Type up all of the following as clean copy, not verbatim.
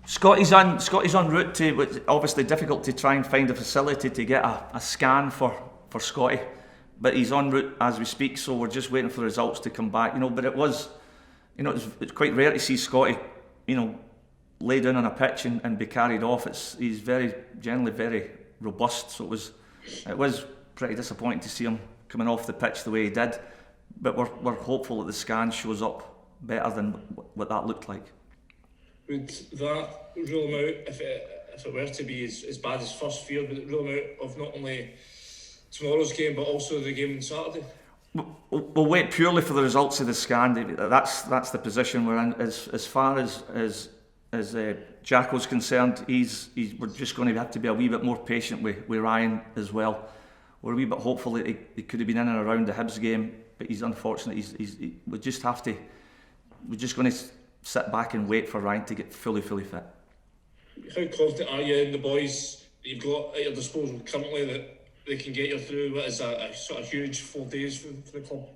Scotty's en route to, it's obviously difficult to try and find a facility to get a scan for Scotty, but he's en route as we speak, so we're just waiting for the results to come back. But it's quite rare to see Scotty, lay down on a pitch and be carried off. He's generally very robust, so it was pretty disappointing to see him coming off the pitch the way he did, but we're hopeful that the scan shows up better than what that looked like. Would that rule him out if it were to be as bad as first feared? Would it rule him out of not only tomorrow's game but also the game on Saturday? We'll wait purely for the results of the scan, David. That's the position we're in. As far as Jacko's concerned, we're just going to have to be a wee bit more patient with Ryan as well. We're a wee bit hopeful that he could have been in and around the Hibs game, but he's unfortunate. We're just going to sit back and wait for Ryan to get fully fit. How confident are you in the boys that you've got at your disposal currently that they can get you through what is a sort of huge 4 days for the club?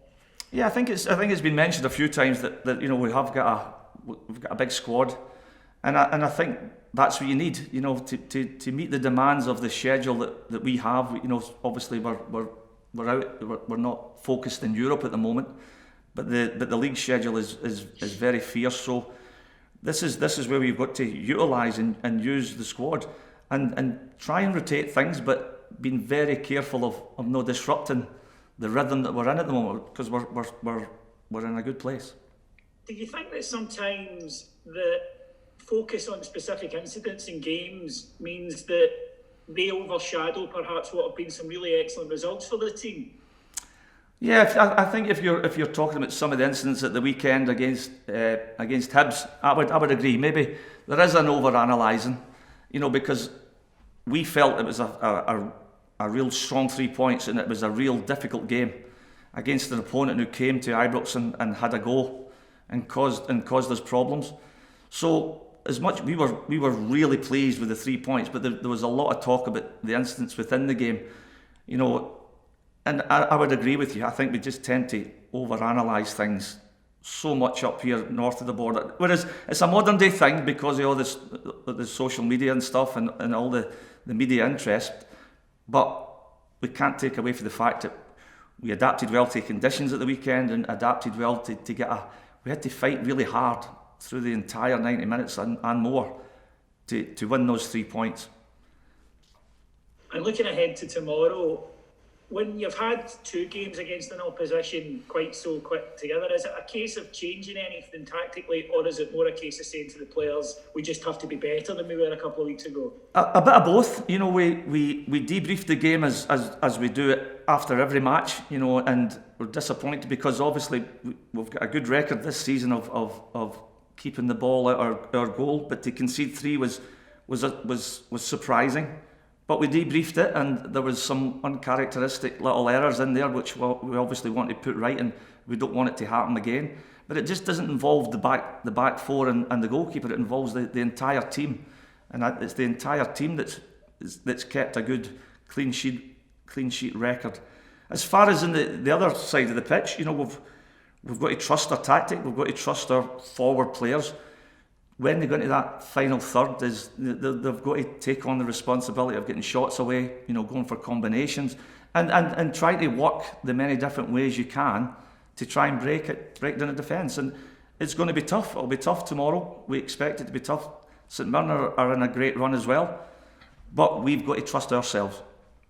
Yeah, I think it's been mentioned a few times that we've got a big squad, and I think that's what you need, to meet the demands of the schedule that we have. Obviously we're not focused in Europe at the moment, but the league schedule is very fierce. So this is where we've got to utilise and use the squad and try and rotate things, but being very careful of not disrupting the rhythm that we're in at the moment, because we're in a good place. Do you think that sometimes the focus on specific incidents in games means that they overshadow perhaps what have been some really excellent results for the team? Yeah, I think if you're talking about some of the incidents at the weekend against Hibs, I would agree. Maybe there is an over-analysing, because we felt it was a real strong 3 points, and it was a real difficult game against an opponent who came to Ibrox and had a go and caused us problems. So as much we were really pleased with the 3 points, but there was a lot of talk about the incidents within the game, and I would agree with you. I think we just tend to overanalyse things so much up here north of the border. Whereas it's a modern day thing because of all this, the social media and stuff and all the media interest. But we can't take away from the fact that we adapted well to conditions at the weekend and adapted well to get we had to fight really hard through the entire 90 minutes and more to win those 3 points. And looking ahead to tomorrow, when you've had 2 games against an opposition quite so quick together, is it a case of changing anything tactically, or is it more a case of saying to the players, we just have to be better than we were a couple of weeks ago? A bit of both. We debrief the game as we do it after every match, and we're disappointed because obviously we've got a good record this season of keeping the ball out our goal, but to concede 3 was surprising. But we debriefed it, and there was some uncharacteristic little errors in there, which we obviously want to put right, and we don't want it to happen again. But it just doesn't involve the back four and the goalkeeper. It involves the entire team, and it's the entire team that's kept a good clean sheet record. As far as in the other side of the pitch, we've got to trust our tactic. We've got to trust our forward players. When they go into that final third, they've got to take on the responsibility of getting shots away, going for combinations, and try to work the many different ways you can to try and break down the defence. And it's going to be tough. It'll be tough tomorrow. We expect it to be tough. St Mirren are in a great run as well, but we've got to trust ourselves.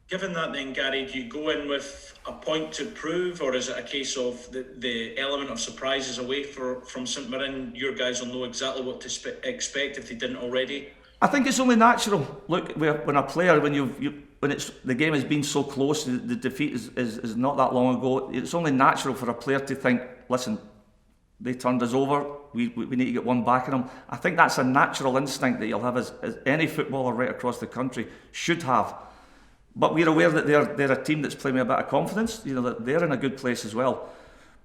Given that then, Gary, do you go in with a point to prove, or is it a case of the element of surprises away from St Mirren? Your guys will know exactly what to expect if they didn't already. I think it's only natural. Look, when a player, when the game has been so close, the defeat is not that long ago. It's only natural for a player to think, listen, they turned us over. We need to get one back in them. I think that's a natural instinct that you'll have as any footballer right across the country should have. But we're aware that they're a team that's playing with a bit of confidence. That they're in a good place as well.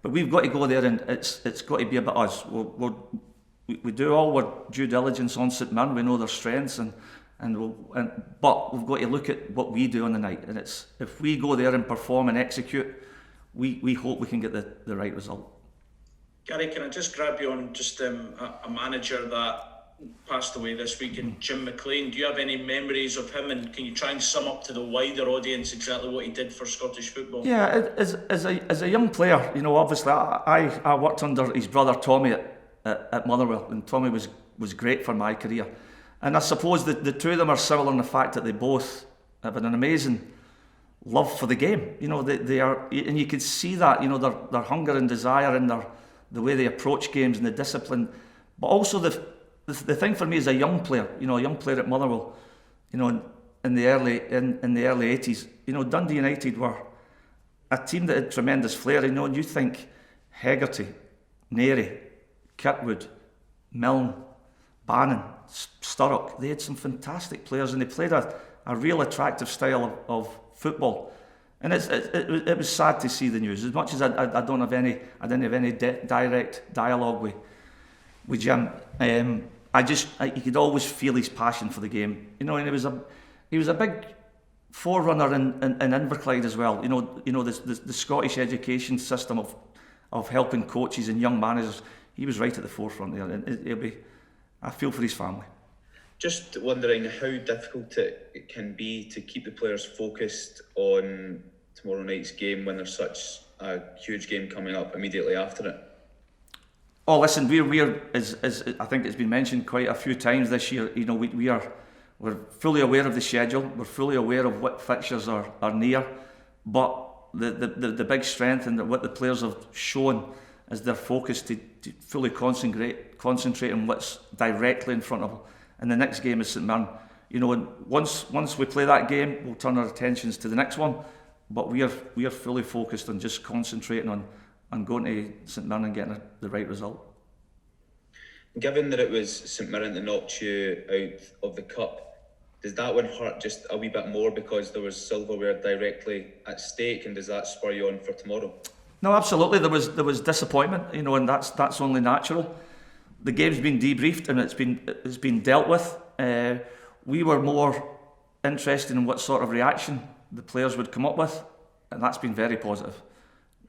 But we've got to go there, and it's got to be about us. We do all our due diligence on St Mirren. We know their strengths, but we've got to look at what we do on the night. And it's if we go there and perform and execute, we hope we can get the right result. Gary, can I just grab you on just a manager that passed away this week, and Jim McLean. Do you have any memories of him, and can you try and sum up to the wider audience exactly what he did for Scottish football? Yeah, as a young player, obviously I worked under his brother Tommy at Motherwell, and Tommy was great for my career. And I suppose that the two of them are similar in the fact that they both have an amazing love for the game. They are, and you could see that, their hunger and desire and the way they approach games and the discipline. But also the thing for me as a young player, a young player at Motherwell, in the early 80s, Dundee United were a team that had tremendous flair. And you think Hegarty, Neri, Kirkwood, Milne, Bannon, Sturrock, they had some fantastic players, and they played a real attractive style of football. And it was sad to see the news. As much as I didn't have any direct dialogue with Jim, you could always feel his passion for the game. And he was a big forerunner in Inverclyde as well. The Scottish education system of helping coaches and young managers. He was right at the forefront there, and I feel for his family. Just wondering how difficult it can be to keep the players focused on tomorrow night's game when there's such a huge game coming up immediately after it. Oh, listen, we're as I think it's been mentioned quite a few times this year. We're fully aware of the schedule. We're fully aware of what fixtures are near, but the big strength and what the players have shown is their focus to fully concentrate on what's directly in front of them. And the next game is St Mirren. And once we play that game, we'll turn our attentions to the next one. But we are fully focused on just concentrating on going to St Mirren and getting the right result. Given that it was St Mirren that knocked you out of the cup, does that one hurt just a wee bit more because there was silverware directly at stake, and does that spur you on for tomorrow? No, absolutely. There was disappointment, and that's only natural. The game's been debriefed and it's been dealt with. We were more interested in what sort of reaction the players would come up with, and that's been very positive.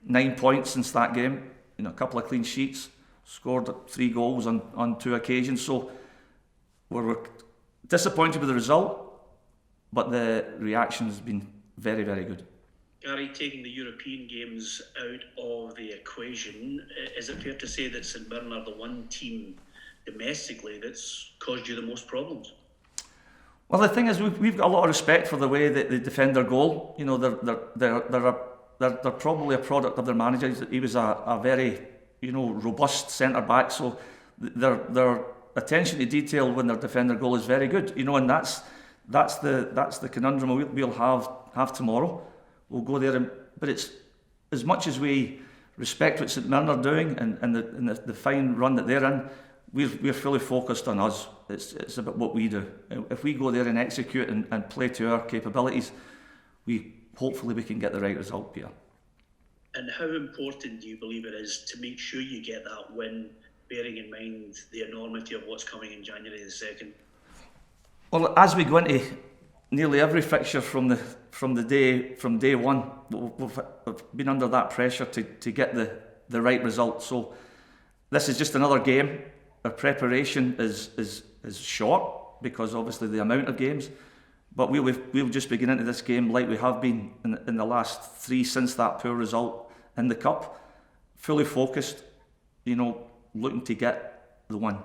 9 points since that game, a couple of clean sheets, scored 3 goals on 2 occasions. So we're disappointed with the result, but the reaction has been very, very good. Gary, taking the European games out of the equation, is it fair to say that St Mirren are the one team domestically that's caused you the most problems? Well, the thing is, we've got a lot of respect for the way that they defend their goal. They're probably a product of their manager. He was a very, robust centre back. So their attention to detail when they defend their goal is very good. And that's the conundrum we'll have tomorrow. We'll go there, but it's as much as we respect what St Mirren are doing and the fine run that they're in. We're fully focused on us. It's about what we do. If we go there and execute and play to our capabilities, hopefully we can get the right result, Peter. And how important do you believe it is to make sure you get that win, bearing in mind the enormity of what's coming in January the 2nd? Well, as we go into nearly every fixture from day one, we've been under that pressure to get the right result. So this is just another game. Our preparation is short because obviously the amount of games, but we'll just begin into this game like we have been in the last 3 since that poor result in the cup, fully focused, looking to get the win.